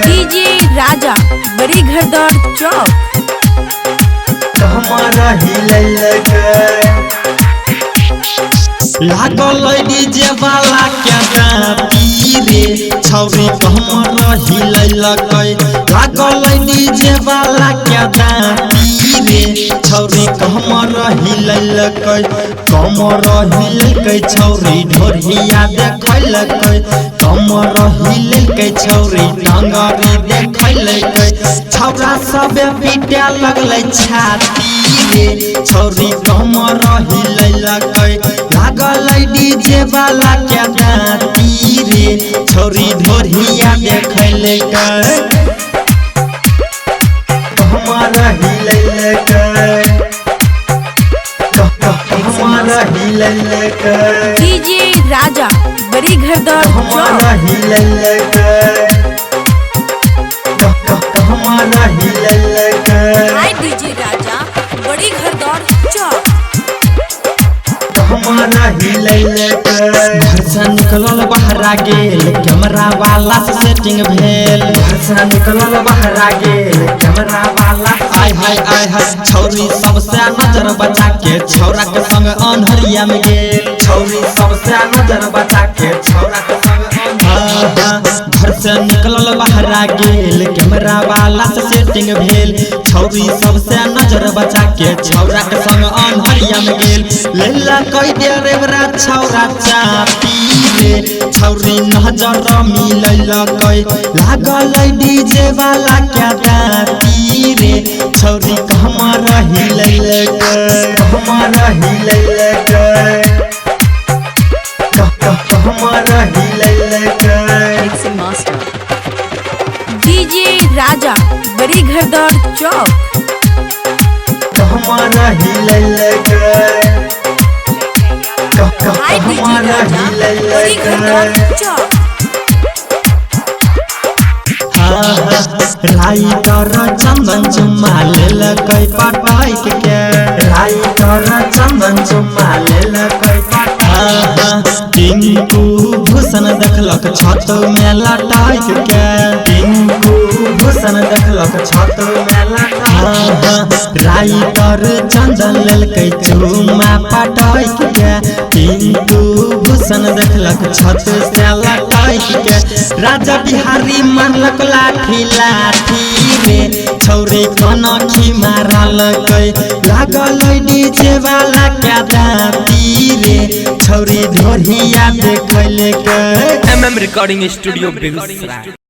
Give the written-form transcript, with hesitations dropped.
DJ राजा बड़ी घरदार चौक लागल डीजे वाला के गाती रे छौरी कहमर हिलैलकै लागल डीजे वाला के गाती रे छौरी कहमर हिलैलकै कमर हिलैलकै छौरी ढोरिया देखैलकै कमर हिलैलकै छौरी टंगरी देखैलकै छौरा सब पीटे लगलै छाती रे छौरी कमर हिलैलकै लागल डीजे वाला के गाती रे छौरी ढोरिया देखैलकै कमर हिलैलकै कमर हिलैलकै डीजे राजा बड़ी घरदार कमर हिलैलकै कमर हिलैलकै हाय डीजे राजा बड़ी घरदार चौक घर से निकलल बहरा गेल कैमरा वाला से सेटिंग भेल घर से निकलल बहरा गेल कैमरा वाला आय हाय छौरी सबसे नजर बचा के छौरा के संग अन्हरिया में गेल छौरी सबसे नजर बचा के छौरा के संग घर से निकलल बहरा गेल कैमरा वाला से सेटिंग भेल छौरी सबसे नजर बचा के छौरा के संग अन्हरिया में गेल लेला कई डेरेवरा छौरा चापी रे छौरी नजर मिलैलकै लागल डीजे वाला के गाती रे छौरी कमर हिलैलकै कमर हिलैलकै कमर हिलैलकै डीजे राजा बड़ी घरदार चौक कमर हिलैलकै हाय डीजे राजा बड़ी घरदार चौक राइटर चंदन चुम्मा लेलकै पटाइक के राइटर चंदन चुम्मा लेलकै टिंकू भूषण देखलक छत में लटाइक के टिंकू भूषण देखलक छत में लटाइक राइटर चंदन लेलकै चुम्मा पटाइक के टिंकू भूषण देखलक छत से लटाइक के राजा बिहारी मारलक लाठी लाठी रे छौरी कनखी मारलकै लागल डीजे वाला के दाती रे छौरी ढोरिया देखैलकै MM रिकॉर्डिंग स्टूडियो बेगूसराय।